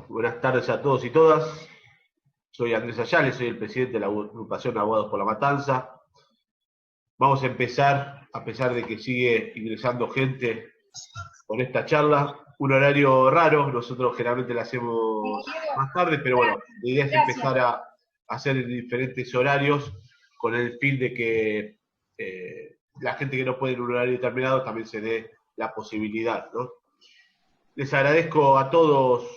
buenas tardes a todos y todas. Soy Andrés Ayala, soy el presidente de la agrupación Abogados por la Matanza. Vamos a empezar, a pesar de que sigue ingresando gente con esta charla, un horario raro. Nosotros generalmente la hacemos más tarde, pero bueno, la idea es empezar a hacer diferentes horarios con el fin de que la gente que no puede en un horario determinado también se dé la posibilidad, ¿no? Les agradezco a todos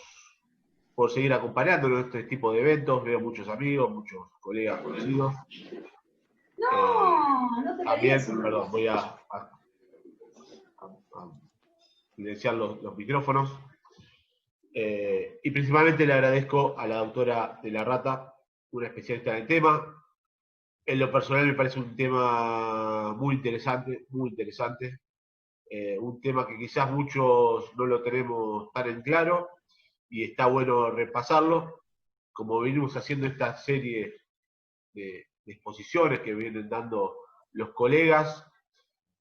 por seguir acompañándonos en este tipo de eventos. Veo muchos amigos, muchos colegas conocidos. No te También, perdón, voy a silenciar los micrófonos. Y principalmente le agradezco a la doctora de la Rata, una especialista en el tema. En lo personal me parece un tema muy interesante, un tema que quizás muchos no lo tenemos tan en claro, y está bueno repasarlo, como venimos haciendo esta serie de exposiciones que vienen dando los colegas.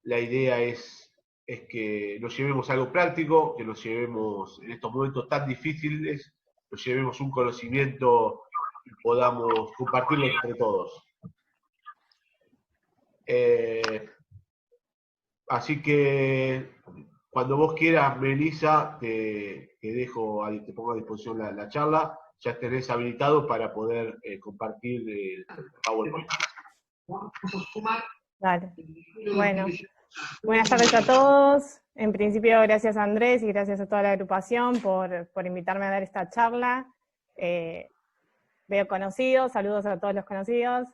La idea es que nos llevemos algo práctico, que nos llevemos en estos momentos tan difíciles, nos llevemos un conocimiento y podamos compartirlo entre todos. Así que cuando vos quieras, Melissa, te pongo a disposición la charla. Ya tenés habilitado para poder compartir el PowerPoint. Dale. Bueno, buenas tardes a todos. En principio, gracias a Andrés y gracias a toda la agrupación por invitarme a dar esta charla. Veo conocidos, saludos a todos los conocidos.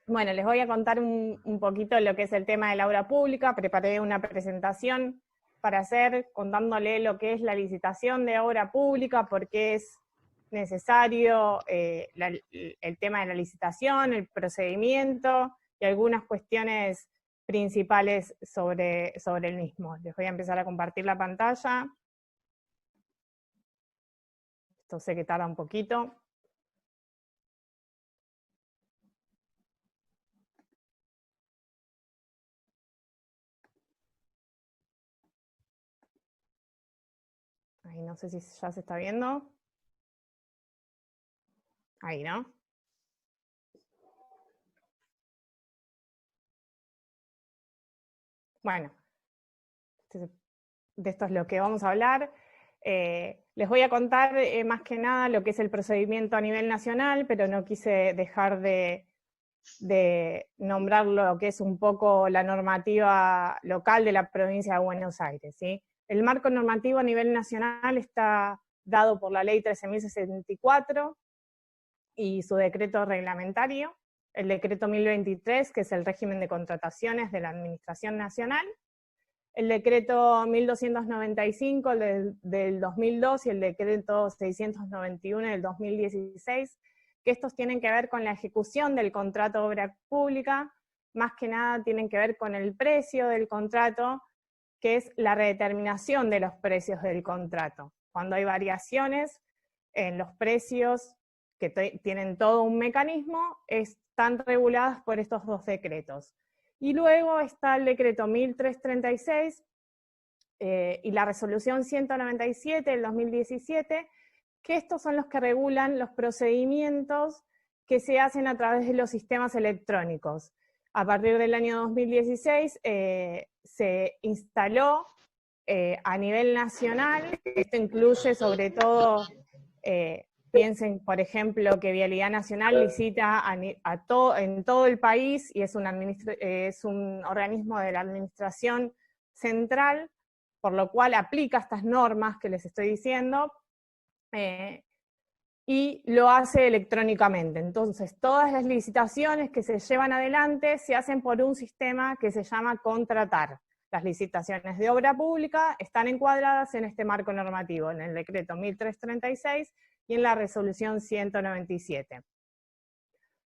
Bueno, les voy a contar un poquito lo que es el tema de la obra pública. Preparé una presentación para hacer, contándole lo que es la licitación de obra pública, por qué es necesario el tema de la licitación, el procedimiento y algunas cuestiones principales sobre el mismo. Les voy a empezar a compartir la pantalla. Esto sé que tarda un poquito. Ahí no sé si ya se está viendo. Ahí, ¿no? Bueno, de esto es lo que vamos a hablar. Les voy a contar más que nada lo que es el procedimiento a nivel nacional, pero no quise dejar de nombrar lo que es un poco la normativa local de la provincia de Buenos Aires, ¿sí? El marco normativo a nivel nacional está dado por la Ley 13.064 y su decreto reglamentario, el decreto 1023, que es el régimen de contrataciones de la Administración Nacional, el decreto 1295 del 2002 y el decreto 691 del 2016, que estos tienen que ver con la ejecución del contrato de obra pública, más que nada tienen que ver con el precio del contrato, que es la redeterminación de los precios del contrato. Cuando hay variaciones en los precios que tienen todo un mecanismo, están reguladas por estos dos decretos. Y luego está el decreto 1336 y la resolución 197 del 2017, que estos son los que regulan los procedimientos que se hacen a través de los sistemas electrónicos. A partir del año 2016 se instaló a nivel nacional, esto incluye sobre todo, piensen por ejemplo que Vialidad Nacional licita en todo el país y es un organismo de la administración central, por lo cual aplica estas normas que les estoy diciendo, y lo hace electrónicamente. Entonces, todas las licitaciones que se llevan adelante se hacen por un sistema que se llama contratar. Las licitaciones de obra pública están encuadradas en este marco normativo, en el decreto 1336 y en la resolución 197.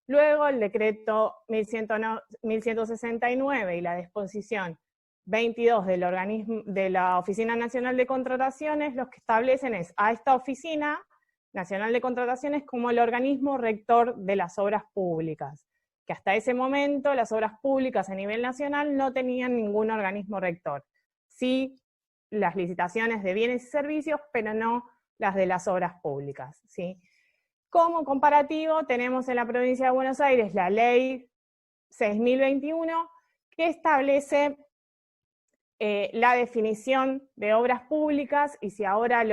Luego, el decreto 1169 y la disposición 22 de la Oficina Nacional de Contrataciones, lo que establecen es a esta Oficina Nacional de Contrataciones como el organismo rector de las obras públicas, que hasta ese momento las obras públicas a nivel nacional no tenían ningún organismo rector. Sí, las licitaciones de bienes y servicios, pero no las de las obras públicas, ¿sí? Como comparativo tenemos en la provincia de Buenos Aires la ley 6021, que establece la definición de obras públicas, y si ahora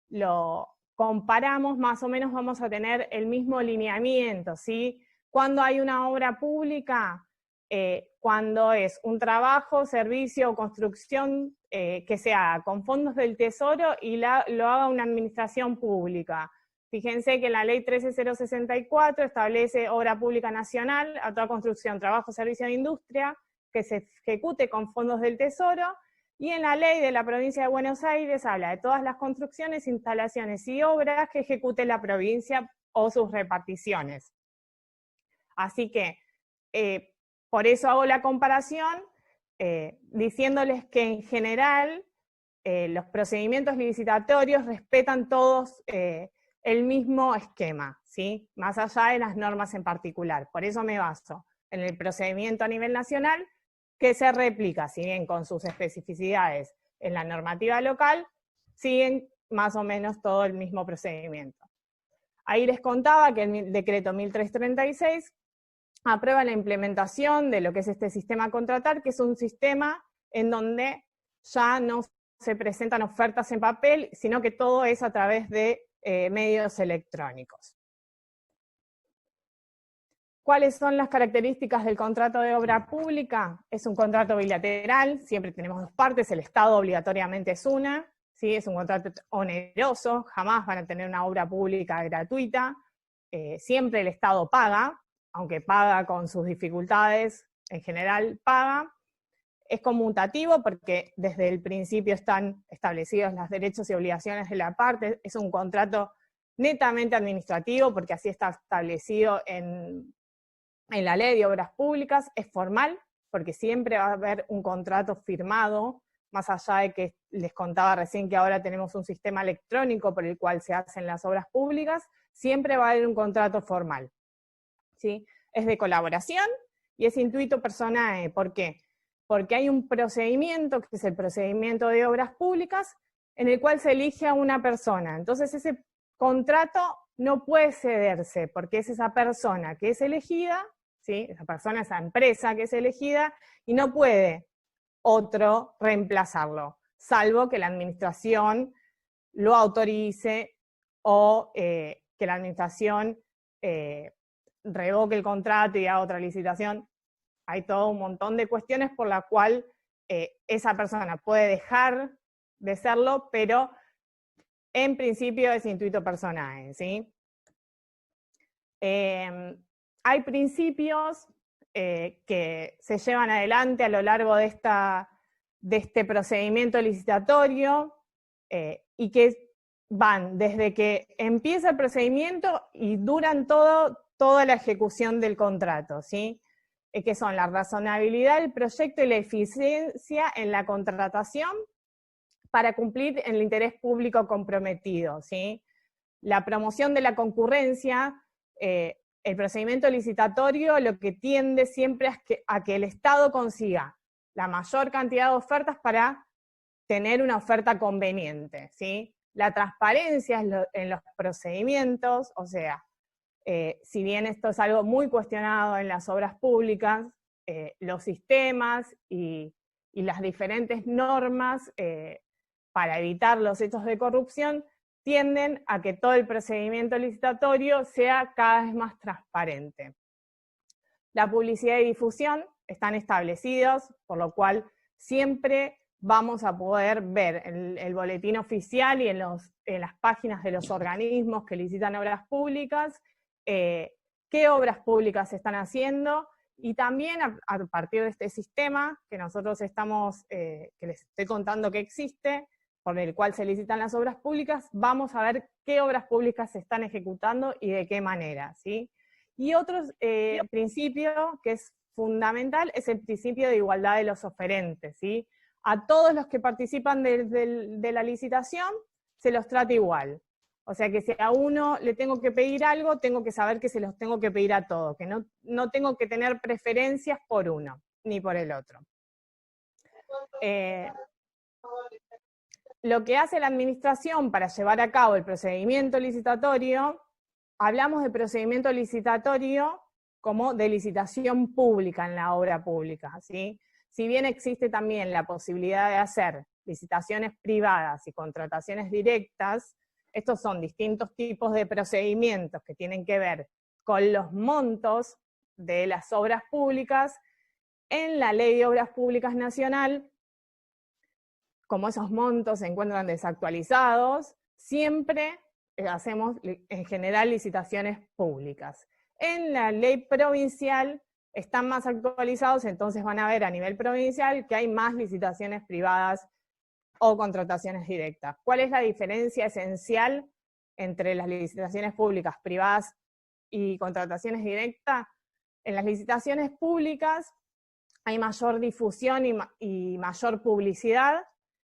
lo comparamos, más o menos vamos a tener el mismo lineamiento, ¿sí? Cuando hay una obra pública, cuando es un trabajo, servicio o construcción que se haga con fondos del Tesoro y lo haga una administración pública. Fíjense que la ley 13064 establece obra pública nacional a toda construcción, trabajo, servicio e industria que se ejecute con fondos del Tesoro, y en la ley de la provincia de Buenos Aires habla de todas las construcciones, instalaciones y obras que ejecute la provincia o sus reparticiones. Así que, por eso hago la comparación, diciéndoles que en general los procedimientos licitatorios respetan todos el mismo esquema, ¿sí? Más allá de las normas en particular. Por eso me baso en el procedimiento a nivel nacional, que se replica, si bien con sus especificidades en la normativa local, siguen más o menos todo el mismo procedimiento. Ahí les contaba que el decreto 1336 aprueba la implementación de lo que es este sistema a contratar, que es un sistema en donde ya no se presentan ofertas en papel, sino que todo es a través de medios electrónicos. ¿Cuáles son las características del contrato de obra pública? Es un contrato bilateral, siempre tenemos dos partes, el Estado obligatoriamente es una, ¿sí? Es un contrato oneroso, jamás van a tener una obra pública gratuita, siempre el Estado paga, aunque paga con sus dificultades, en general paga. Es conmutativo porque desde el principio están establecidos los derechos y obligaciones de la parte, es un contrato netamente administrativo porque así está establecido en la ley de obras públicas, es formal, porque siempre va a haber un contrato firmado, más allá de que les contaba recién que ahora tenemos un sistema electrónico por el cual se hacen las obras públicas, siempre va a haber un contrato formal, ¿sí? Es de colaboración y es intuito personae. ¿Por qué? Porque hay un procedimiento, que es el procedimiento de obras públicas, en el cual se elige a una persona. Entonces ese contrato no puede cederse, porque es esa persona que es elegida, ¿sí? Esa persona, esa empresa que es elegida, y no puede otro reemplazarlo, salvo que la administración lo autorice o que la administración revoque el contrato y haga otra licitación. Hay todo un montón de cuestiones por la cual esa persona puede dejar de serlo, pero en principio es intuito personae, ¿sí? Hay principios que se llevan adelante a lo largo de este procedimiento licitatorio y que van desde que empieza el procedimiento y duran toda la ejecución del contrato, ¿sí? Que son la razonabilidad del proyecto y la eficiencia en la contratación para cumplir el interés público comprometido, ¿sí? La promoción de la concurrencia, el procedimiento licitatorio lo que tiende siempre es a que el Estado consiga la mayor cantidad de ofertas para tener una oferta conveniente, ¿sí? La transparencia en los procedimientos, o sea, si bien esto es algo muy cuestionado en las obras públicas, los sistemas y las diferentes normas para evitar los hechos de corrupción tienden a que todo el procedimiento licitatorio sea cada vez más transparente. La publicidad y difusión están establecidos, por lo cual siempre vamos a poder ver en el boletín oficial y en las páginas de los organismos que licitan obras públicas, qué obras públicas se están haciendo, y también a partir de este sistema que nosotros que les estoy contando que existe, por el cual se licitan las obras públicas, vamos a ver qué obras públicas se están ejecutando y de qué manera, ¿sí? Y otro principio que es fundamental es el principio de igualdad de los oferentes, ¿sí? A todos los que participan de la licitación se los trata igual. O sea que si a uno le tengo que pedir algo, tengo que saber que se los tengo que pedir a todos, que no tengo que tener preferencias por uno, ni por el otro. lo que hace la administración para llevar a cabo el procedimiento licitatorio, hablamos de procedimiento licitatorio como de licitación pública en la obra pública, ¿sí? Si bien existe también la posibilidad de hacer licitaciones privadas y contrataciones directas, estos son distintos tipos de procedimientos que tienen que ver con los montos de las obras públicas. En la Ley de Obras Públicas Nacional, como esos montos se encuentran desactualizados, siempre hacemos en general licitaciones públicas. En la ley provincial están más actualizados, entonces van a ver a nivel provincial que hay más licitaciones privadas o contrataciones directas. ¿Cuál es la diferencia esencial entre las licitaciones públicas, privadas y contrataciones directas? En las licitaciones públicas hay mayor difusión y mayor publicidad,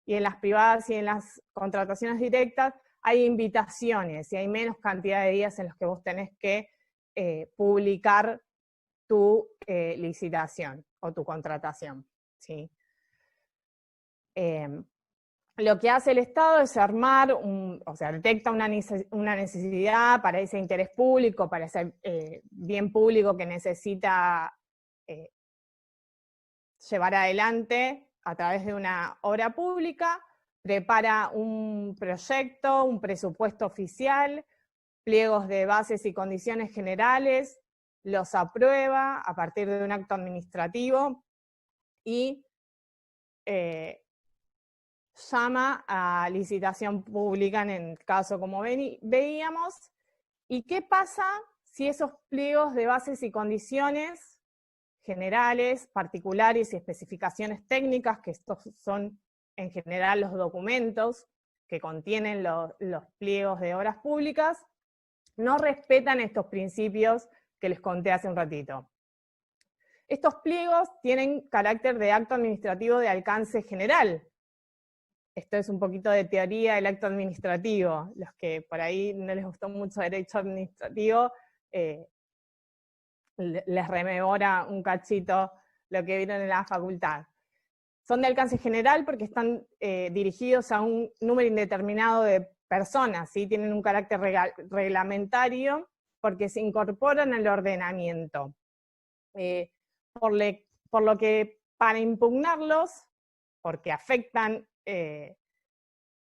y en las privadas y en las contrataciones directas hay invitaciones y hay menos cantidad de días en los que vos tenés que publicar tu licitación o tu contratación, ¿sí? Lo que hace el Estado es armar, o sea, detecta una necesidad para ese interés público, para ese bien público que necesita llevar adelante a través de una obra pública, prepara un proyecto, un presupuesto oficial, pliegos de bases y condiciones generales, los aprueba a partir de un acto administrativo y llama a licitación pública en el caso como veíamos. ¿Y qué pasa si esos pliegos de bases y condiciones generales, particulares y especificaciones técnicas, que estos son en general los documentos que contienen los pliegos de obras públicas, no respetan estos principios que les conté hace un ratito? Estos pliegos tienen carácter de acto administrativo de alcance general. Esto es un poquito de teoría del acto administrativo. Los que por ahí no les gustó mucho derecho administrativo, les rememora un cachito lo que vieron en la facultad. Son de alcance general porque están dirigidos a un número indeterminado de personas, ¿sí? Tienen un carácter reglamentario porque se incorporan al ordenamiento. Por lo que para impugnarlos, porque afectan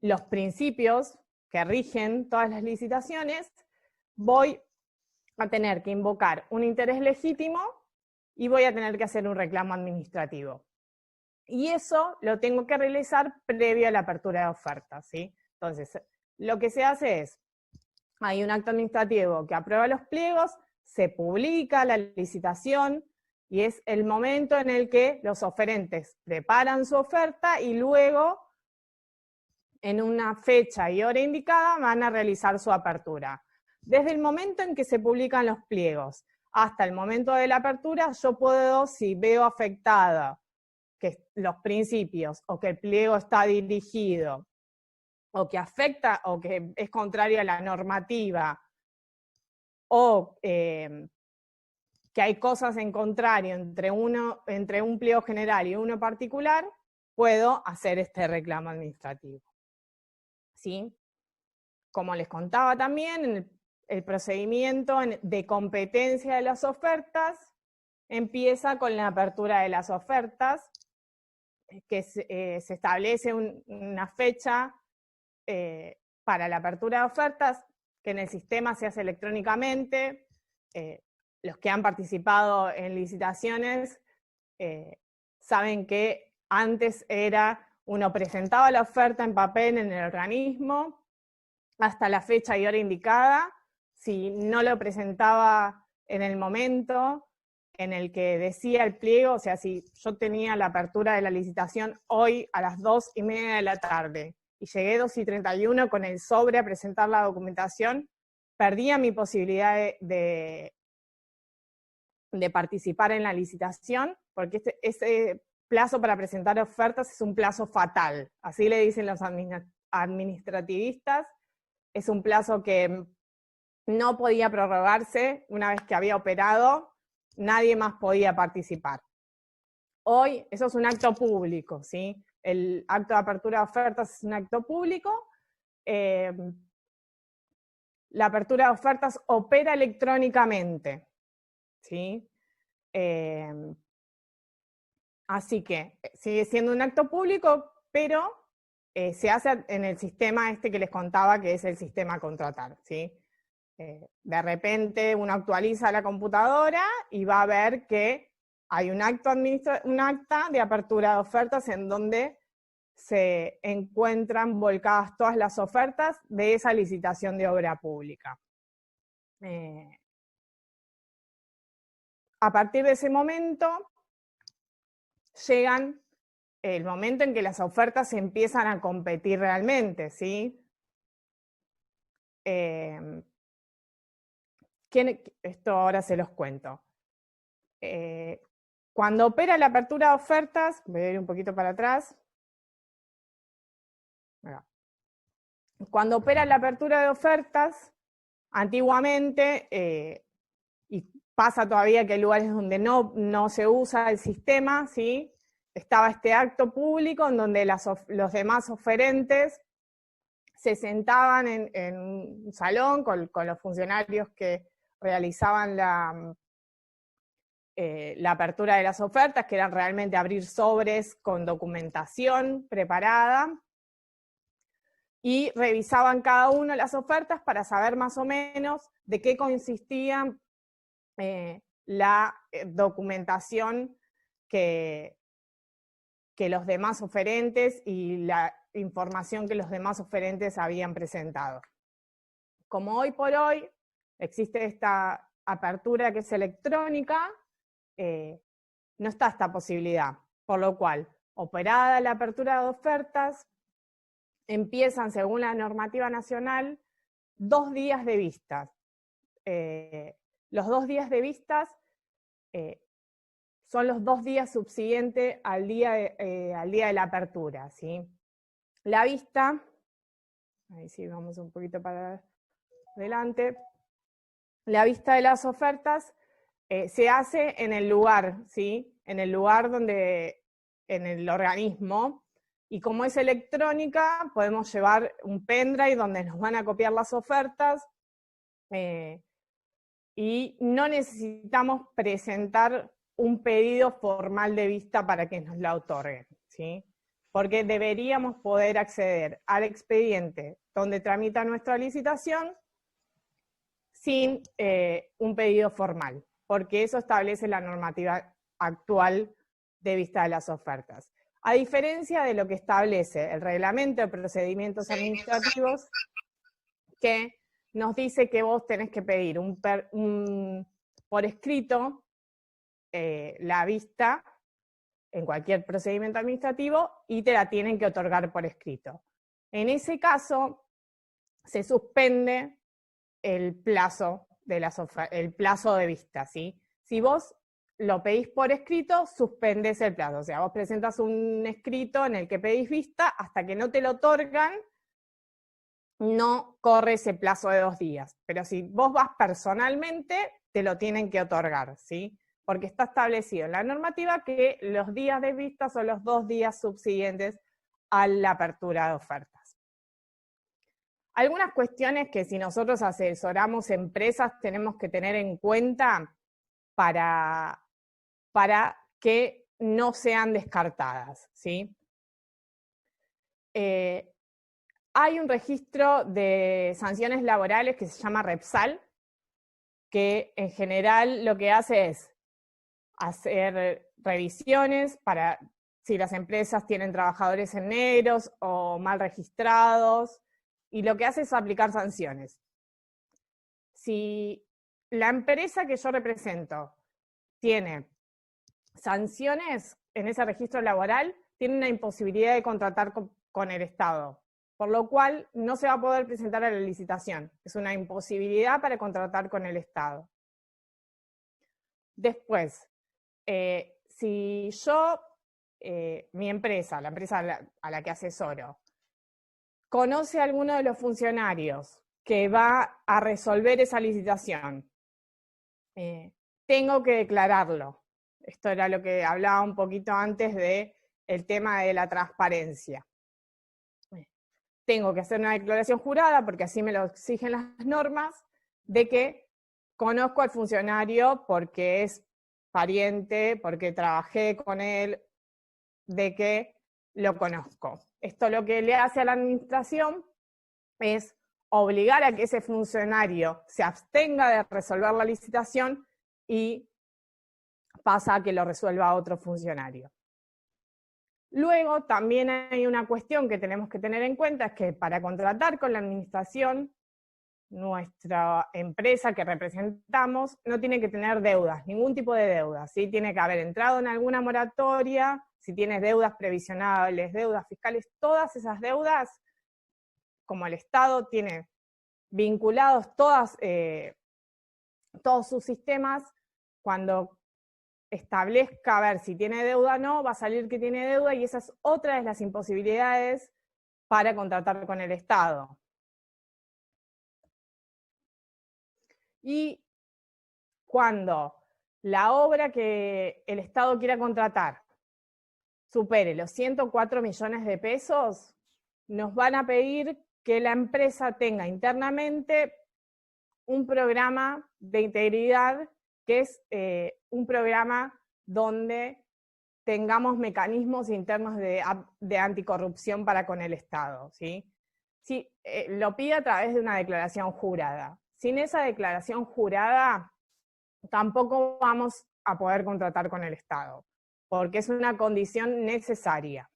los principios que rigen todas las licitaciones, voy a tener que invocar un interés legítimo y voy a tener que hacer un reclamo administrativo. Y eso lo tengo que realizar previo a la apertura de ofertas, ¿sí? Entonces, lo que se hace es, hay un acto administrativo que aprueba los pliegos, se publica la licitación, y es el momento en el que los oferentes preparan su oferta y luego, en una fecha y hora indicada, van a realizar su apertura. Desde el momento en que se publican los pliegos hasta el momento de la apertura, yo puedo, si veo afectada que los principios, o que el pliego está dirigido, o que afecta, o que es contrario a la normativa, o que hay cosas en contrario entre un pliego general y uno particular, puedo hacer este reclamo administrativo, ¿sí? Como les contaba también, el procedimiento de competencia de las ofertas empieza con la apertura de las ofertas, que se establece una fecha para la apertura de ofertas, que en el sistema se hace electrónicamente. Los que han participado en licitaciones saben que antes uno presentaba la oferta en papel en el organismo hasta la fecha y hora indicada. Si no lo presentaba en el momento en el que decía el pliego, o sea, si yo tenía la apertura de la licitación hoy a las 2:30 de la tarde, y llegué 2:31 con el sobre a presentar la documentación, perdía mi posibilidad de participar en la licitación, porque ese plazo para presentar ofertas es un plazo fatal, así le dicen los administrativistas. Es un plazo que no podía prorrogarse. Una vez que había operado, nadie más podía participar. Hoy eso es un acto público, ¿sí? el acto de apertura de ofertas es un acto público. La apertura de ofertas opera electrónicamente, ¿sí? Así que sigue siendo un acto público, pero se hace en el sistema este que les contaba, que es el sistema contratar, ¿sí? De repente uno actualiza la computadora y va a ver que hay un acta de apertura de ofertas en donde se encuentran volcadas todas las ofertas de esa licitación de obra pública. A partir de ese momento, llegan el momento en que las ofertas empiezan a competir realmente, ¿sí? Esto ahora se los cuento. Cuando opera la apertura de ofertas, voy a ir un poquito para atrás. Cuando opera la apertura de ofertas, antiguamente, y pasa todavía que hay lugares donde no se usa el sistema, ¿sí? Estaba este acto público en donde los demás oferentes se sentaban en un salón con los funcionarios que realizaban la apertura de las ofertas, que eran realmente abrir sobres con documentación preparada, y revisaban cada uno las ofertas para saber más o menos de qué consistía la documentación que los demás oferentes y la información que los demás oferentes habían presentado. Como hoy por hoy existe esta apertura que es electrónica, no está esta posibilidad, por lo cual, operada la apertura de ofertas, empiezan, según la normativa nacional, 2 días de vistas. Los 2 días de vistas son los 2 días subsiguientes al día de la apertura, ¿sí? La vista, ahí sí vamos un poquito para adelante, la vista de las ofertas se hace en el lugar, ¿sí? En el lugar en el organismo, y como es electrónica, podemos llevar un pendrive donde nos van a copiar las ofertas, y no necesitamos presentar un pedido formal de vista para que nos la otorguen, ¿sí? Porque deberíamos poder acceder al expediente donde tramita nuestra licitación sin un pedido formal, porque eso establece la normativa actual de vista de las ofertas. A diferencia de lo que establece el reglamento de procedimientos administrativos, que nos dice que vos tenés que pedir por escrito la vista en cualquier procedimiento administrativo y te la tienen que otorgar por escrito. En ese caso, se suspende el plazo de vista, ¿sí? Si vos lo pedís por escrito, suspendés el plazo. O sea, vos presentas un escrito en el que pedís vista, hasta que no te lo otorgan, no corre ese plazo de 2 días. Pero si vos vas personalmente, te lo tienen que otorgar, ¿sí? Porque está establecido en la normativa que los días de vista son los 2 días subsiguientes a la apertura de ofertas. Algunas cuestiones que si nosotros asesoramos empresas tenemos que tener en cuenta para que no sean descartadas, ¿sí? Hay un registro de sanciones laborales que se llama Repsal, que en general lo que hace es hacer revisiones para si las empresas tienen trabajadores en negros o mal registrados, y lo que hace es aplicar sanciones. Si la empresa que yo represento tiene sanciones en ese registro laboral, tiene una imposibilidad de contratar con el Estado, por lo cual no se va a poder presentar a la licitación. Es una imposibilidad para contratar con el Estado. Después, si yo, mi empresa, la empresa a la que asesoro, conoce a alguno de los funcionarios que va a resolver esa licitación, tengo que declararlo. Esto era lo que hablaba un poquito antes de el tema de la transparencia. Tengo que hacer una declaración jurada, porque así me lo exigen las normas, de que conozco al funcionario porque es pariente, porque trabajé con él, de que lo conozco. Esto lo que le hace a la administración es obligar a que ese funcionario se abstenga de resolver la licitación y pasa a que lo resuelva otro funcionario. Luego también hay una cuestión que tenemos que tener en cuenta, es que para contratar con la administración, nuestra empresa que representamos no tiene que tener deudas, ningún tipo de deudas, ¿sí? Tiene que haber entrado en alguna moratoria, si tienes deudas previsionales, deudas fiscales, todas esas deudas, como el Estado tiene vinculados todos sus sistemas, cuando establezca a ver si tiene deuda o no, va a salir que tiene deuda, y esa es otra de las imposibilidades para contratar con el Estado. Y cuando la obra que el Estado quiera contratar supere los 104 millones de pesos, nos van a pedir que la empresa tenga internamente un programa de integridad, que es un programa donde tengamos mecanismos internos de anticorrupción para con el Estado, ¿sí? Sí, lo pide a través de una declaración jurada. Sin esa declaración jurada, tampoco vamos a poder contratar con el Estado, porque es una condición necesaria.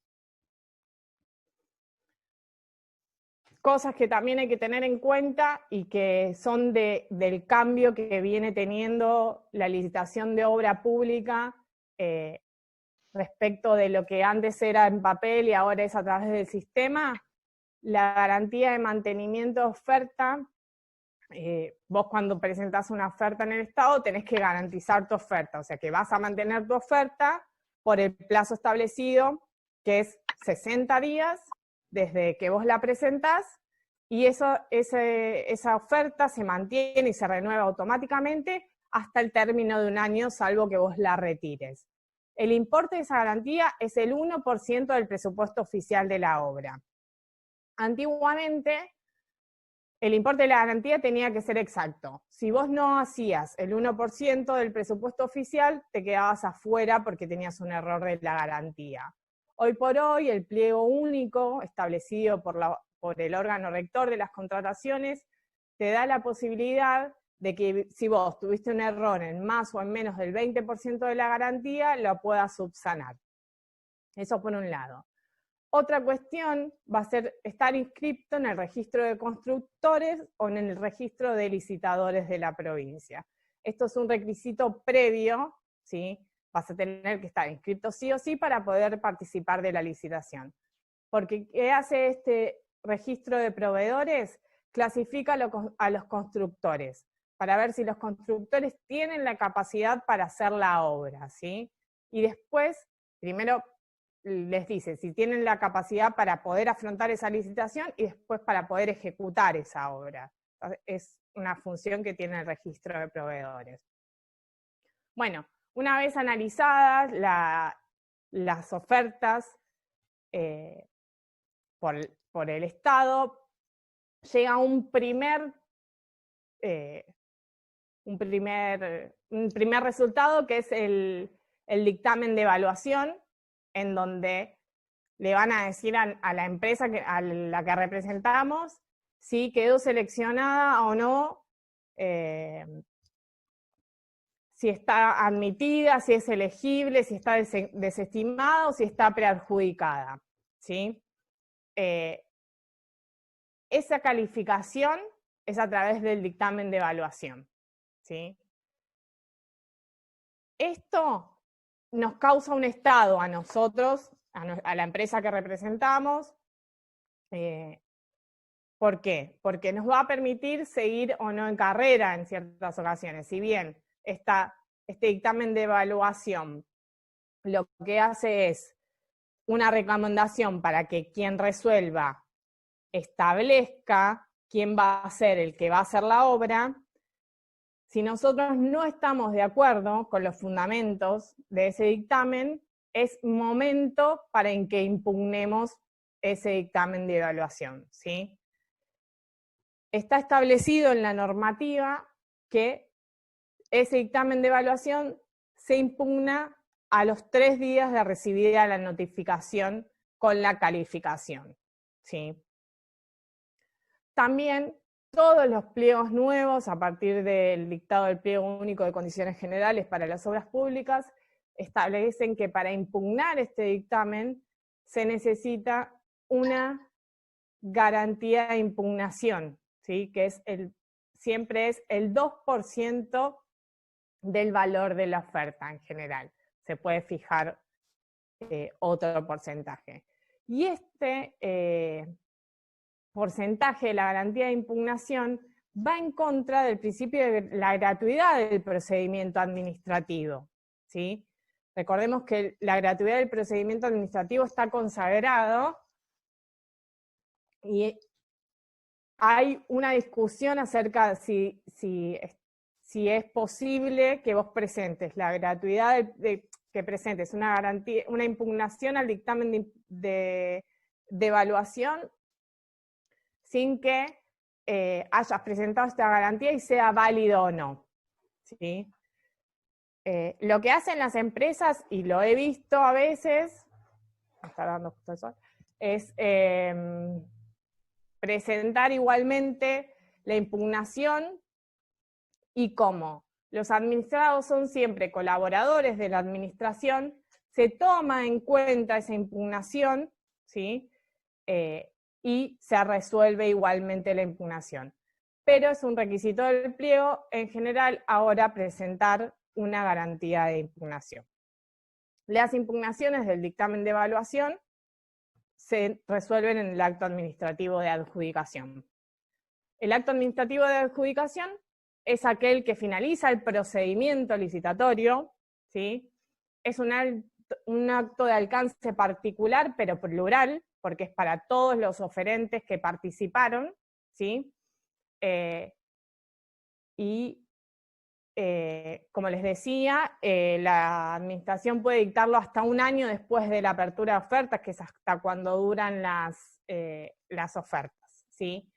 Cosas que también hay que tener en cuenta y que son del cambio que viene teniendo la licitación de obra pública respecto de lo que antes era en papel y ahora es a través del sistema. La garantía de mantenimiento de oferta, vos cuando presentás una oferta en el Estado tenés que garantizar tu oferta, o sea que vas a mantener tu oferta por el plazo establecido, que es 60 días, desde que vos la presentás, y esa oferta se mantiene y se renueva automáticamente hasta el término de un año, salvo que vos la retires. El importe de esa garantía es el 1% del presupuesto oficial de la obra. Antiguamente, el importe de la garantía tenía que ser exacto. Si vos no hacías el 1% del presupuesto oficial, te quedabas afuera porque tenías un error de la garantía. Hoy por hoy, el pliego único establecido por el órgano rector de las contrataciones te da la posibilidad de que si vos tuviste un error en más o en menos del 20% de la garantía, lo puedas subsanar. Eso por un lado. Otra cuestión va a ser estar inscripto en el registro de constructores o en el registro de licitadores de la provincia. Esto es un requisito previo, ¿sí? Vas a tener que estar inscrito sí o sí para poder participar de la licitación. Porque ¿qué hace este registro de proveedores? Clasifica a los constructores, para ver si los constructores tienen la capacidad para hacer la obra, ¿sí? Y después, primero les dice si tienen la capacidad para poder afrontar esa licitación y después para poder ejecutar esa obra. Es una función que tiene el registro de proveedores. Bueno, una vez analizadas las ofertas por el Estado, llega un primer resultado, que es el dictamen de evaluación, en donde le van a decir a la empresa a la que representamos si quedó seleccionada o no, si está admitida, si es elegible, si está desestimada o si está preadjudicada, ¿sí? Esa calificación es a través del dictamen de evaluación, ¿sí? Esto nos causa un estado a nosotros, a la empresa que representamos. ¿Por qué? Porque nos va a permitir seguir o no en carrera en ciertas ocasiones. Si bien este dictamen de evaluación lo que hace es una recomendación para que quien resuelva establezca quién va a ser el que va a hacer la obra, si nosotros no estamos de acuerdo con los fundamentos de ese dictamen, es momento para en que impugnemos ese dictamen de evaluación, ¿sí? Está establecido en la normativa que ese dictamen de evaluación se impugna a los 3 días de recibida la notificación con la calificación, ¿sí? También todos los pliegos nuevos, a partir del dictado del Pliego Único de Condiciones Generales para las Obras Públicas, establecen que para impugnar este dictamen se necesita una garantía de impugnación, ¿sí? Que es siempre es el 2% del valor de la oferta en general. Se puede fijar otro porcentaje. Y este porcentaje de la garantía de impugnación va en contra del principio de la gratuidad del procedimiento administrativo, ¿sí? Recordemos que la gratuidad del procedimiento administrativo está consagrado y hay una discusión acerca de si es posible que vos presentes la gratuidad que presentes una garantía, una impugnación al dictamen de evaluación sin que hayas presentado esta garantía y sea válido o no, ¿sí? Lo que hacen las empresas, y lo he visto a veces, me está dando justo el sol, es presentar igualmente la impugnación, y como los administrados son siempre colaboradores de la administración, se toma en cuenta esa impugnación, ¿sí? Y se resuelve igualmente la impugnación. Pero es un requisito del pliego, en general, ahora presentar una garantía de impugnación. Las impugnaciones del dictamen de evaluación se resuelven en el acto administrativo de adjudicación. El acto administrativo de adjudicación es aquel que finaliza el procedimiento licitatorio, ¿sí? Es un acto de alcance particular, pero plural, porque es para todos los oferentes que participaron, ¿sí? Como les decía, la administración puede dictarlo hasta un año después de la apertura de ofertas, que es hasta cuando duran las ofertas, ¿sí?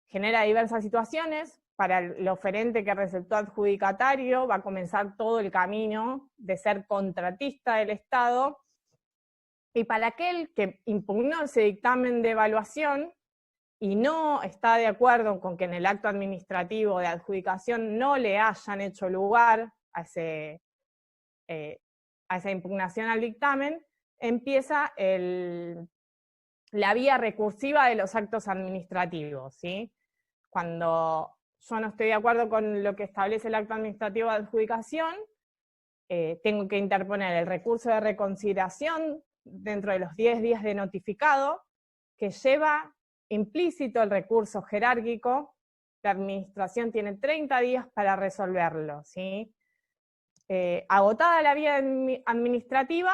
Genera diversas situaciones. Para el oferente que resultó adjudicatario, va a comenzar todo el camino de ser contratista del Estado, y para aquel que impugnó ese dictamen de evaluación y no está de acuerdo con que en el acto administrativo de adjudicación no le hayan hecho lugar a esa impugnación al dictamen, empieza la vía recursiva de los actos administrativos, ¿sí? Cuando yo no estoy de acuerdo con lo que establece el acto administrativo de adjudicación, tengo que interponer el recurso de reconsideración dentro de los 10 días de notificado, que lleva implícito el recurso jerárquico. La administración tiene 30 días para resolverlo, ¿sí? Agotada la vía administrativa,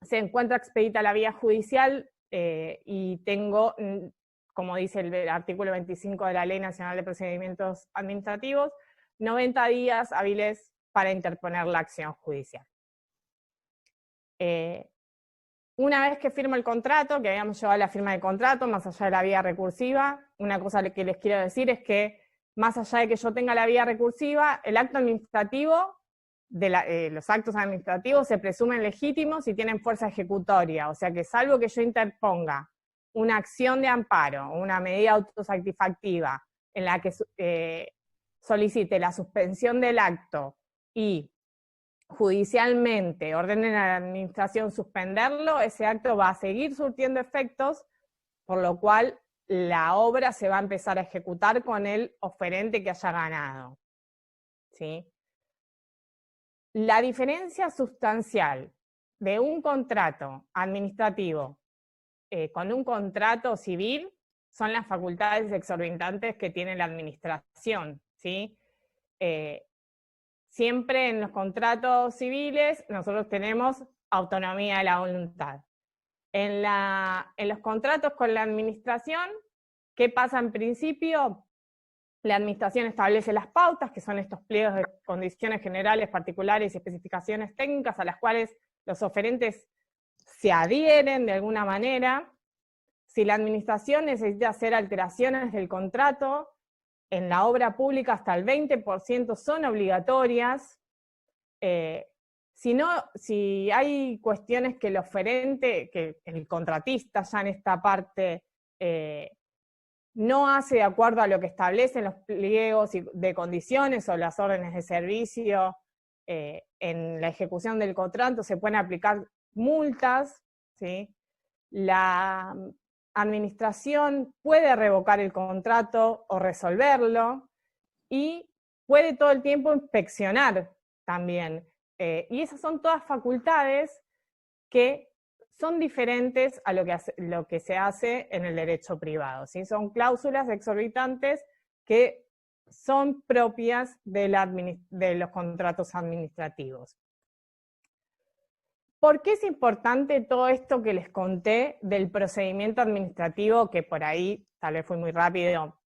se encuentra expedita la vía judicial, y tengo, como dice el artículo 25 de la Ley Nacional de Procedimientos Administrativos, 90 días hábiles para interponer la acción judicial. Una vez que firmo el contrato, que habíamos llevado a la firma del contrato, más allá de la vía recursiva, una cosa que les quiero decir es que, más allá de que yo tenga la vía recursiva, el acto administrativo, los actos administrativos se presumen legítimos y tienen fuerza ejecutoria, o sea que salvo que yo interponga una acción de amparo, una medida autosatisfactiva, en la que solicite la suspensión del acto y judicialmente ordenen a la administración suspenderlo, ese acto va a seguir surtiendo efectos, por lo cual la obra se va a empezar a ejecutar con el oferente que haya ganado, ¿sí? La diferencia sustancial de un contrato administrativo con un contrato civil son las facultades exorbitantes que tiene la administración, ¿sí? Siempre en los contratos civiles nosotros tenemos autonomía de la voluntad. En los contratos con la administración, ¿qué pasa en principio? La administración establece las pautas, que son estos pliegos de condiciones generales, particulares y especificaciones técnicas, a las cuales los oferentes se adhieren de alguna manera. Si la administración necesita hacer alteraciones del contrato, en la obra pública hasta el 20% son obligatorias. Si hay cuestiones que el oferente, que el contratista ya en esta parte no hace de acuerdo a lo que establecen los pliegos de condiciones o las órdenes de servicio, en la ejecución del contrato se pueden aplicar multas, ¿sí? La administración puede revocar el contrato o resolverlo, y puede todo el tiempo inspeccionar también. Y esas son todas facultades que son diferentes a lo que se hace en el derecho privado, ¿sí? Son cláusulas exorbitantes que son propias de los contratos administrativos. ¿Por qué es importante todo esto que les conté del procedimiento administrativo, que por ahí tal vez fue muy rápido,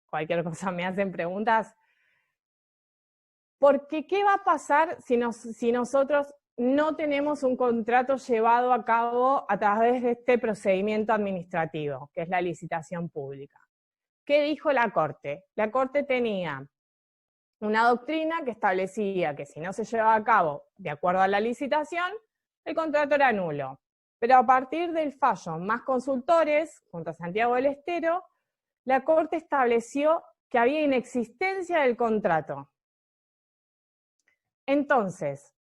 cualquier cosa me hacen preguntas? Porque ¿qué va a pasar si nosotros no tenemos un contrato llevado a cabo a través de este procedimiento administrativo, que es la licitación pública? ¿Qué dijo la Corte? La Corte tenía una doctrina que establecía que si no se llevaba a cabo de acuerdo a la licitación, el contrato era nulo. Pero a partir del fallo Más Consultores contra Santiago del Estero, la Corte estableció que había inexistencia del contrato. Entonces,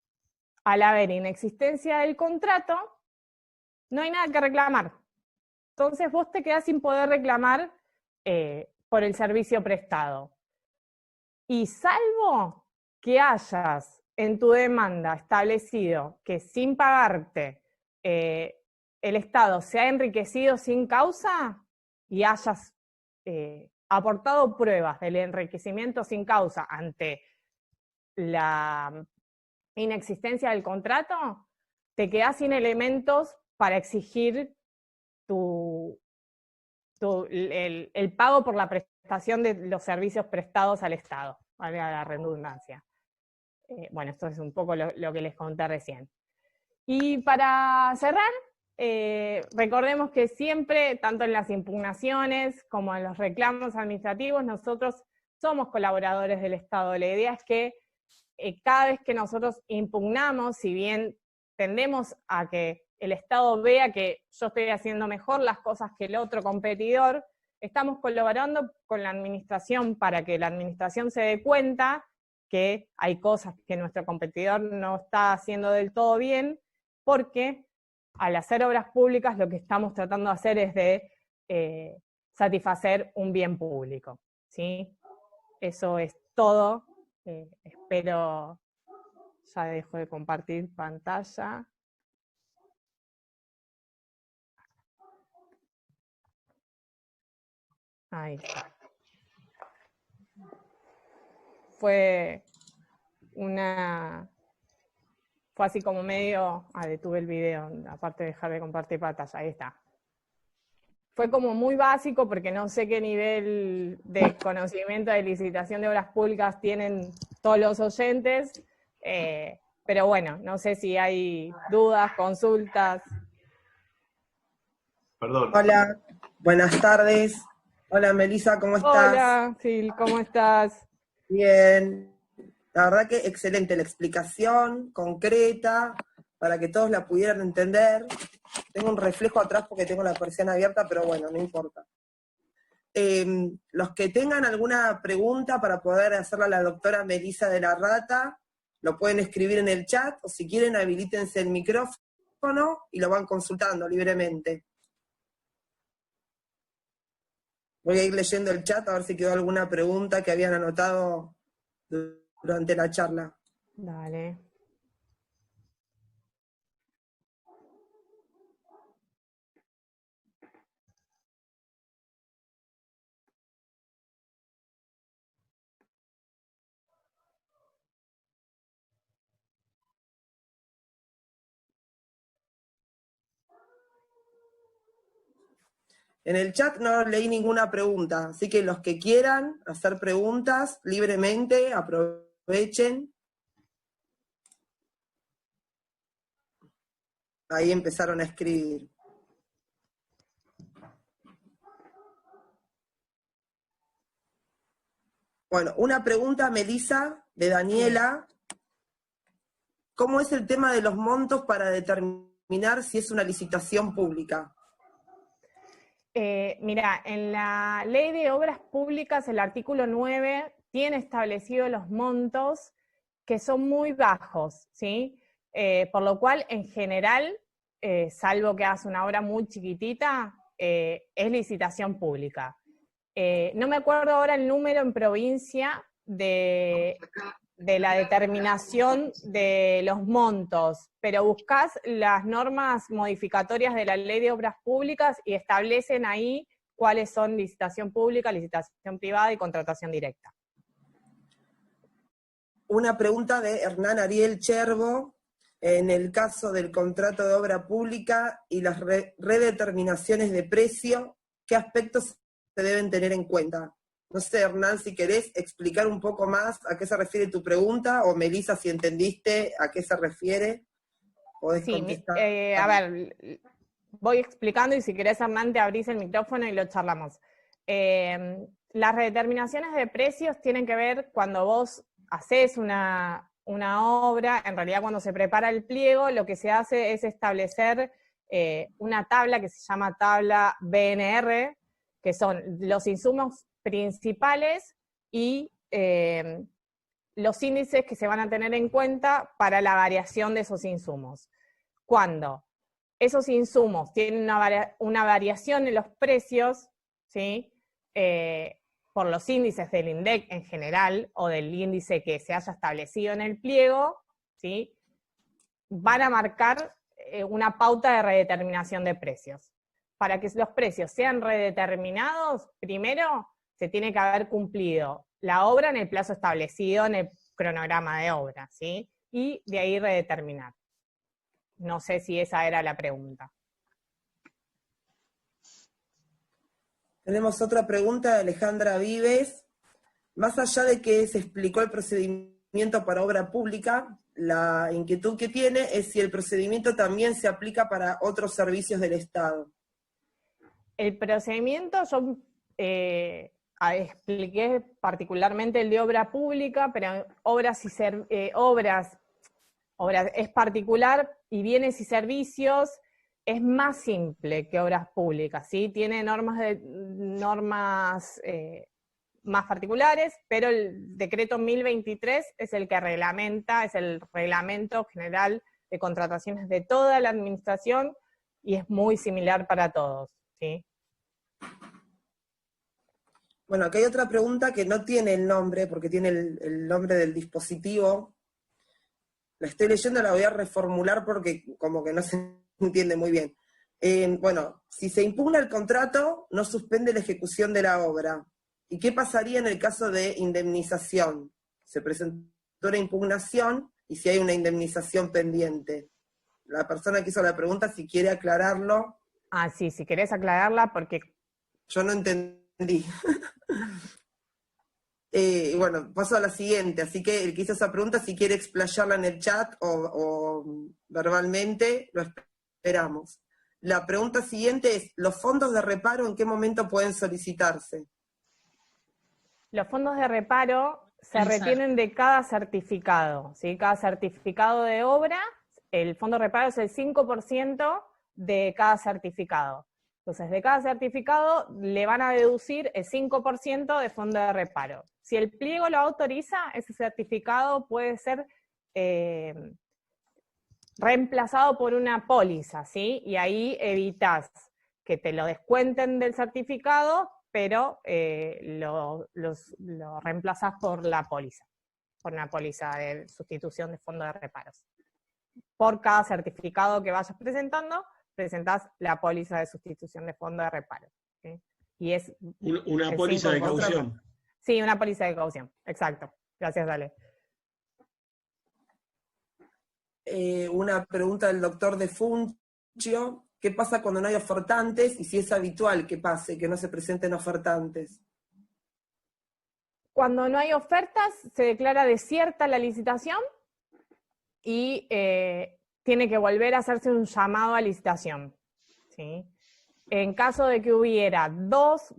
al haber inexistencia del contrato, no hay nada que reclamar. Entonces vos te quedás sin poder reclamar por el servicio prestado. Y salvo que hayas en tu demanda establecido que sin pagarte el Estado se ha enriquecido sin causa y hayas aportado pruebas del enriquecimiento sin causa ante la inexistencia del contrato, te quedás sin elementos para exigir el pago por la prestación de los servicios prestados al Estado, valga la redundancia. Bueno, esto es un poco lo que les conté recién. Y para cerrar, recordemos que siempre, tanto en las impugnaciones como en los reclamos administrativos, nosotros somos colaboradores del Estado. La idea es que cada vez que nosotros impugnamos, si bien tendemos a que el Estado vea que yo estoy haciendo mejor las cosas que el otro competidor, estamos colaborando con la administración para que la administración se dé cuenta que hay cosas que nuestro competidor no está haciendo del todo bien, porque al hacer obras públicas lo que estamos tratando de hacer es de satisfacer un bien público, ¿sí? Eso es todo. Espero, ya dejo de compartir pantalla. Ahí está. Fue así como medio, detuve el video, aparte de dejar de compartir pantalla, ahí está. Fue como muy básico porque no sé qué nivel de conocimiento de licitación de obras públicas tienen todos los oyentes, pero bueno, no sé si hay dudas, consultas. Perdón. Hola, buenas tardes. Hola Melissa, ¿cómo estás? Hola, Sil, ¿cómo estás? Bien. La verdad que excelente la explicación, concreta, para que todos la pudieran entender. Tengo un reflejo atrás porque tengo la persiana abierta, pero bueno, no importa. Los que tengan alguna pregunta para poder hacerla a la doctora Melissa de la Rata, lo pueden escribir en el chat, o si quieren habilítense el micrófono y lo van consultando libremente. Voy a ir leyendo el chat a ver si quedó alguna pregunta que habían anotado durante la charla. Dale. En el chat no leí ninguna pregunta, así que los que quieran hacer preguntas libremente, aprovechen. Ahí empezaron a escribir. Bueno, una pregunta, Melissa, de Daniela. ¿Cómo es el tema de los montos para determinar si es una licitación pública? Mira, en la Ley de Obras Públicas, el artículo 9 tiene establecidos los montos que son muy bajos, ¿sí? Por lo cual, en general, salvo que hagas una obra muy chiquitita, es licitación pública. No me acuerdo ahora el número en provincia de la determinación de los montos, pero buscás las normas modificatorias de la Ley de Obras Públicas y establecen ahí cuáles son licitación pública, licitación privada y contratación directa. Una pregunta de Hernán Ariel Cherbo. En el caso del contrato de obra pública y las redeterminaciones de precio, ¿qué aspectos se deben tener en cuenta? No sé, Hernán, si querés explicar un poco más a qué se refiere tu pregunta, o Melissa, si entendiste a qué se refiere, podés contestar. A ver, voy explicando y si querés, Hernán, te abrís el micrófono y lo charlamos. Las redeterminaciones de precios tienen que ver cuando vos hacés una obra, en realidad cuando se prepara el pliego, lo que se hace es establecer una tabla que se llama tabla BNR, que son los insumos principales y los índices que se van a tener en cuenta para la variación de esos insumos. Cuando esos insumos tienen una variación en los precios, ¿sí? Por los índices del INDEC en general, o del índice que se haya establecido en el pliego, ¿sí? Van a marcar una pauta de redeterminación de precios. Para que los precios sean redeterminados, primero se tiene que haber cumplido la obra en el plazo establecido en el cronograma de obra, ¿sí? Y de ahí redeterminar. No sé si esa era la pregunta. Tenemos otra pregunta de Alejandra Vives. Más allá de que se explicó el procedimiento para obra pública, la inquietud que tiene es si el procedimiento también se aplica para otros servicios del Estado. El procedimiento, yo expliqué particularmente el de obra pública, pero obras es particular, y bienes y servicios es más simple que obras públicas, ¿sí? Tiene normas más particulares, pero el decreto 1023 es el que reglamenta, es el reglamento general de contrataciones de toda la administración, y es muy similar para todos, ¿sí? Bueno, acá hay otra pregunta que no tiene el nombre, porque tiene el nombre del dispositivo. La estoy leyendo, la voy a reformular porque como que no se entiende muy bien. Bueno, si se impugna el contrato, no suspende la ejecución de la obra. ¿Y qué pasaría en el caso de indemnización? Se presentó una impugnación y si hay una indemnización pendiente. La persona que hizo la pregunta, si quiere aclararlo. Ah, sí, si querés aclararla, porque... Yo no entendí. Bueno, paso a la siguiente, así que el que hizo esa pregunta, si quiere explayarla en el chat o verbalmente, lo esperamos. La pregunta siguiente es, ¿los fondos de reparo en qué momento pueden solicitarse? Los fondos de reparo se retienen de cada certificado, ¿sí? Cada certificado de obra, el fondo de reparo es el 5% de cada certificado. Entonces, de cada certificado le van a deducir el 5% de fondo de reparo. Si el pliego lo autoriza, ese certificado puede ser reemplazado por una póliza, ¿sí? Y ahí evitas que te lo descuenten del certificado, pero lo reemplazás por la póliza, por una póliza de sustitución de fondo de reparos. Por cada certificado que vayas presentando, presentás la póliza de sustitución de fondo de reparo, ¿sí? Y es una póliza de caución. Sí, una póliza de caución, exacto. Gracias, Ale. Una pregunta del doctor De Funcio. ¿Qué pasa cuando no hay ofertantes? Y si es habitual que pase, que no se presenten ofertantes. Cuando no hay ofertas, se declara desierta la licitación y tiene que volver a hacerse un llamado a licitación, ¿sí? En caso de que hubiera dos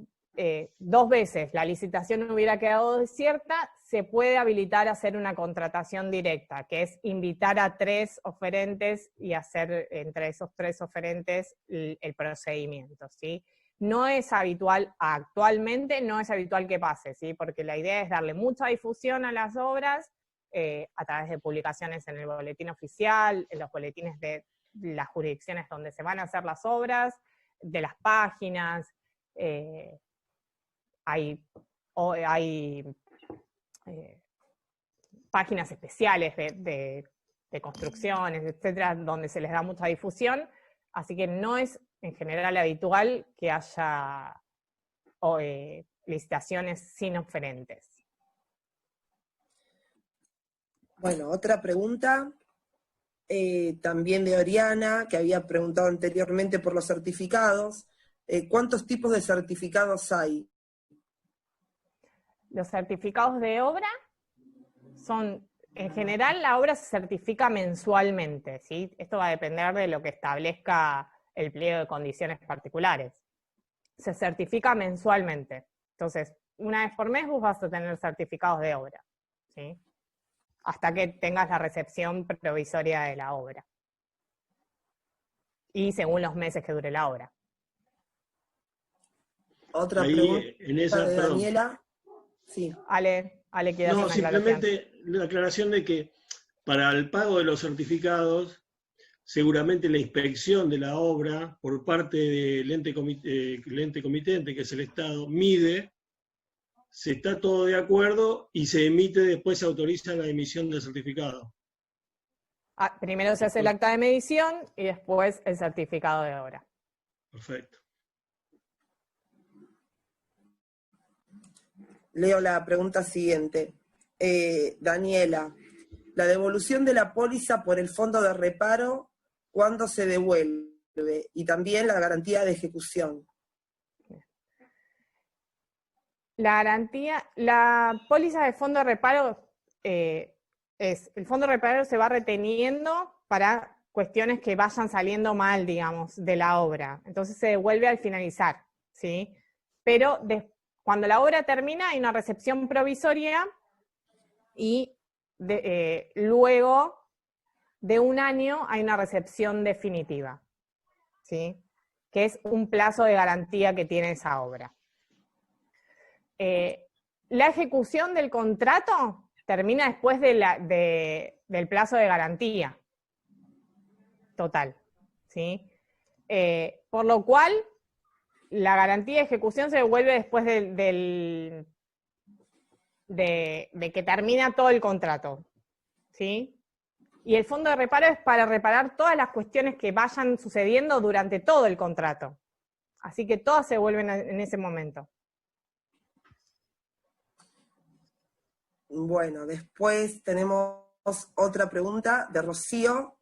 veces la licitación hubiera quedado desierta, se puede habilitar a hacer una contratación directa, que es invitar a 3 oferentes y hacer entre esos 3 oferentes el procedimiento, ¿sí? No es habitual, actualmente no es habitual que pase, ¿sí? Porque la idea es darle mucha difusión a las obras a través de publicaciones en el boletín oficial, en los boletines de las jurisdicciones donde se van a hacer las obras, de las páginas, hay páginas especiales de construcciones, etcétera, donde se les da mucha difusión, así que no es en general habitual que haya licitaciones sin oferentes. Bueno, otra pregunta, también de Oriana, que había preguntado anteriormente por los certificados. ¿Cuántos tipos de certificados hay? Los certificados de obra son, en general, la obra se certifica mensualmente, ¿sí? Esto va a depender de lo que establezca el pliego de condiciones particulares. Se certifica mensualmente. Entonces, una vez por mes vos vas a tener certificados de obra, ¿sí? Hasta que tengas la recepción provisoria de la obra. Y según los meses que dure la obra. Otra Ahí, pregunta en esa, de perdón. Daniela. Sí. Ale, ¿quieres No, hacer una aclaración? simplemente la aclaración de que para el pago de los certificados, seguramente la inspección de la obra por parte del ente comitente, que es el Estado, mide, se está todo de acuerdo y se emite, después se autoriza la emisión del certificado. Primero se hace el acta de medición y después el certificado de obra. Perfecto. Leo la pregunta siguiente. Daniela, la devolución de la póliza por el fondo de reparo, ¿cuándo se devuelve? Y también la garantía de ejecución. La póliza de fondo de reparo el fondo de reparo se va reteniendo para cuestiones que vayan saliendo mal, digamos, de la obra. Entonces se devuelve al finalizar, ¿sí? Pero cuando la obra termina hay una recepción provisoria y luego de 1 año hay una recepción definitiva, ¿sí? Que es un plazo de garantía que tiene esa obra. La ejecución del contrato termina después del plazo de garantía total, ¿sí? Por lo cual, la garantía de ejecución se devuelve después de que termina todo el contrato, ¿sí? Y el fondo de reparo es para reparar todas las cuestiones que vayan sucediendo durante todo el contrato. Así que todas se devuelven en ese momento. Bueno, después tenemos otra pregunta de Rocío.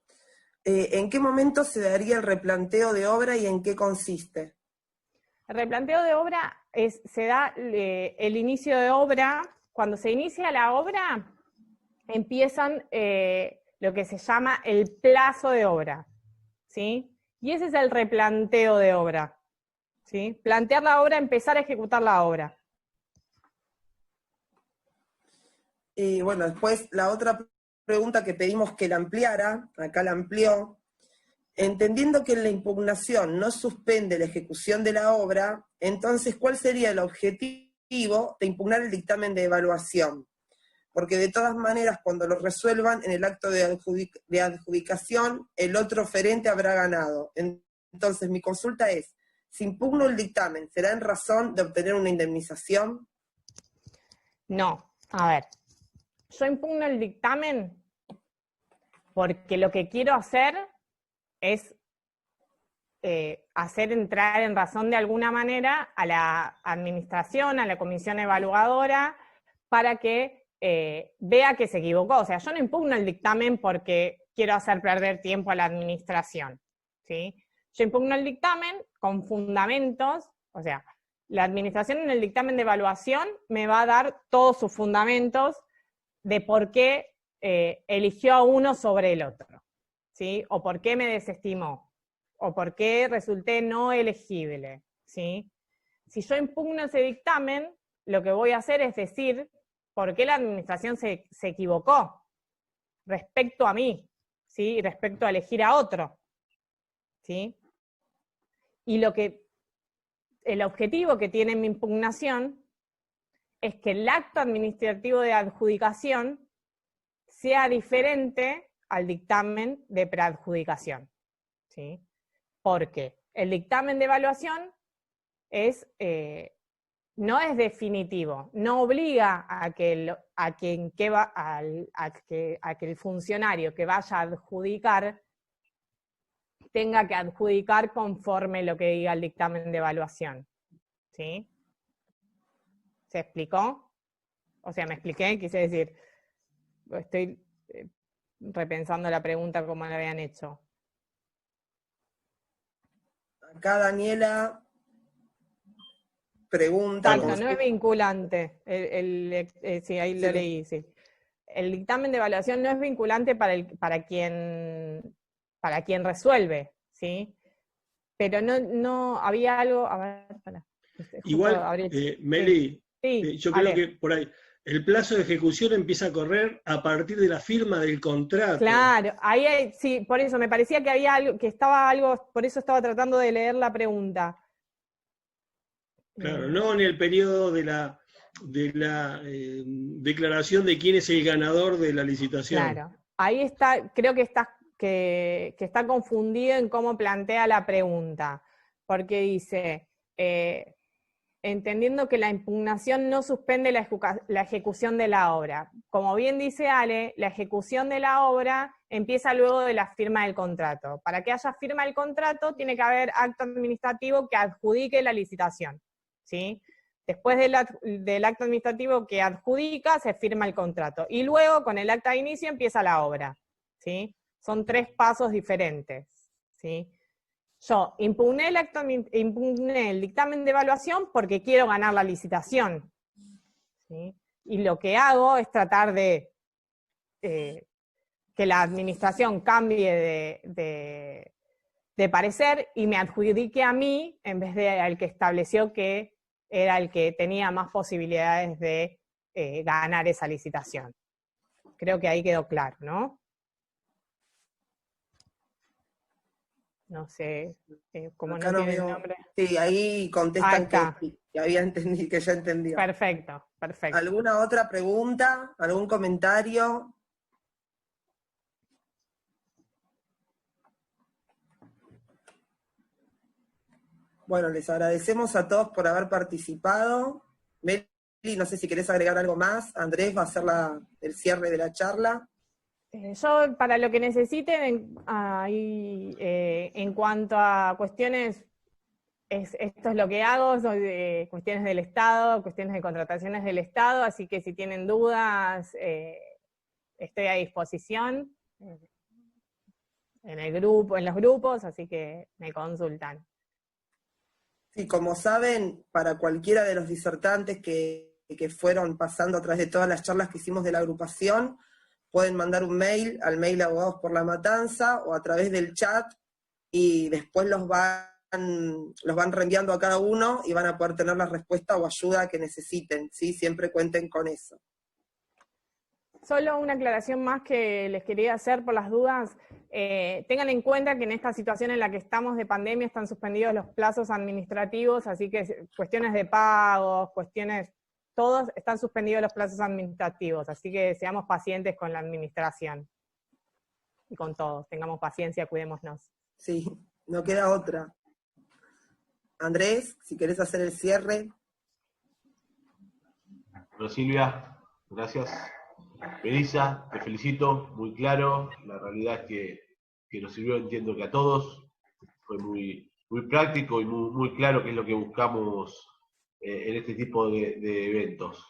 ¿En qué momento se daría el replanteo de obra y en qué consiste? El replanteo de obra se da el inicio de obra. Cuando se inicia la obra, empiezan lo que se llama el plazo de obra, ¿sí? Y ese es el replanteo de obra, ¿sí? Plantear la obra, empezar a ejecutar la obra. Y bueno, después la otra pregunta que pedimos que la ampliara, acá la amplió. Entendiendo que en la impugnación no suspende la ejecución de la obra, entonces, ¿cuál sería el objetivo de impugnar el dictamen de evaluación? Porque de todas maneras, cuando lo resuelvan en el acto de adjudicación, el otro oferente habrá ganado. Entonces, mi consulta es, si impugno el dictamen, ¿será en razón de obtener una indemnización? No, a ver, yo impugno el dictamen porque lo que quiero hacer es hacer entrar en razón de alguna manera a la administración, a la comisión evaluadora, para que vea que se equivocó. O sea, yo no impugno el dictamen porque quiero hacer perder tiempo a la administración, ¿sí? Yo impugno el dictamen con fundamentos, o sea, la administración en el dictamen de evaluación me va a dar todos sus fundamentos de por qué eligió a uno sobre el otro, ¿sí? O por qué me desestimó, o por qué resulté no elegible, ¿sí? Si yo impugno ese dictamen, lo que voy a hacer es decir por qué la administración se equivocó respecto a mí, ¿sí? Y respecto a elegir a otro, ¿sí? Y el objetivo que tiene mi impugnación es que el acto administrativo de adjudicación sea diferente al dictamen de preadjudicación, ¿sí? Porque el dictamen de evaluación no es definitivo, no obliga a que el funcionario que vaya a adjudicar tenga que adjudicar conforme lo que diga el dictamen de evaluación, ¿sí? ¿Se explicó? O sea, ¿me expliqué? Quise decir, estoy repensando la pregunta como la habían hecho. Acá Daniela pregunta... Exacto, no es vinculante. Sí, ahí lo leí, sí. El dictamen de evaluación no es vinculante para quien resuelve, ¿sí? Pero no había algo... A ver, para. Igual, Meli, sí, yo creo que por ahí, el plazo de ejecución empieza a correr a partir de la firma del contrato. Claro, ahí sí, por eso me parecía que había algo, por eso estaba tratando de leer la pregunta. Claro, no en el periodo de la declaración de quién es el ganador de la licitación. Claro, ahí está, creo que está confundido en cómo plantea la pregunta, porque dice, entendiendo que la impugnación no suspende la ejecución de la obra. Como bien dice Ale, la ejecución de la obra empieza luego de la firma del contrato. Para que haya firma del contrato, tiene que haber acto administrativo que adjudique la licitación, ¿sí? Después del acto administrativo que adjudica, se firma el contrato. Y luego, con el acta de inicio, empieza la obra, ¿sí? Son 3 pasos diferentes, ¿sí? Yo impugné el dictamen de evaluación porque quiero ganar la licitación, ¿sí? Y lo que hago es tratar de que la administración cambie de parecer y me adjudique a mí en vez de al que estableció que era el que tenía más posibilidades de ganar esa licitación. Creo que ahí quedó claro, ¿no? No sé, ¿cómo no tiene el nombre? Sí, ahí contestan que había entendido, que ya entendió. Perfecto, perfecto. ¿Alguna otra pregunta? ¿Algún comentario? Bueno, les agradecemos a todos por haber participado. Meli, no sé si querés agregar algo más. Andrés va a hacer el cierre de la charla. Yo, para lo que necesiten, en cuanto a cuestiones, esto es lo que hago, soy de cuestiones del Estado, cuestiones de contrataciones del Estado, así que si tienen dudas, estoy a disposición en los grupos, así que me consultan. Sí, como saben, para cualquiera de los disertantes que fueron pasando a través de todas las charlas que hicimos de la agrupación, pueden mandar un mail al mail Abogados por la Matanza o a través del chat y después los van reenviando a cada uno y van a poder tener la respuesta o ayuda que necesiten, ¿sí? Siempre cuenten con eso. Solo una aclaración más que les quería hacer por las dudas. Tengan en cuenta que en esta situación en la que estamos de pandemia están suspendidos los plazos administrativos, así que cuestiones de pagos, todos están suspendidos los plazos administrativos, así que seamos pacientes con la administración y con todos, tengamos paciencia, cuidémonos. Sí, no queda otra. Andrés, si querés hacer el cierre. Bueno, Silvia, gracias. Melissa, te felicito, muy claro. La realidad es que nos sirvió, entiendo que a todos. Fue muy, muy práctico y muy claro qué es lo que buscamos en este tipo de eventos.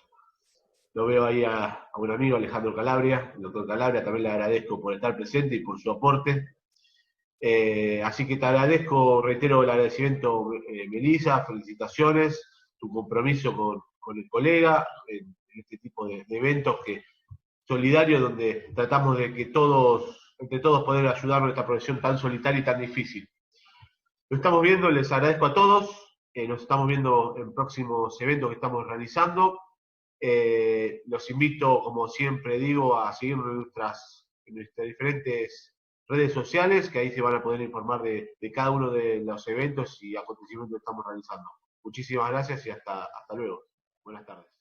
Lo veo ahí a un amigo, Alejandro Calabria, el doctor Calabria, también le agradezco por estar presente y por su aporte. Así que te agradezco, reitero el agradecimiento, Melissa, felicitaciones, tu compromiso con el colega en este tipo de eventos solidarios donde tratamos de que todos entre todos poder ayudarnos en esta profesión tan solitaria y tan difícil. Lo estamos viendo, les agradezco a todos. Nos estamos viendo en próximos eventos que estamos realizando. Los invito, como siempre digo, a seguirnos en nuestras diferentes redes sociales, que ahí se van a poder informar de cada uno de los eventos y acontecimientos que estamos realizando. Muchísimas gracias y hasta luego. Buenas tardes.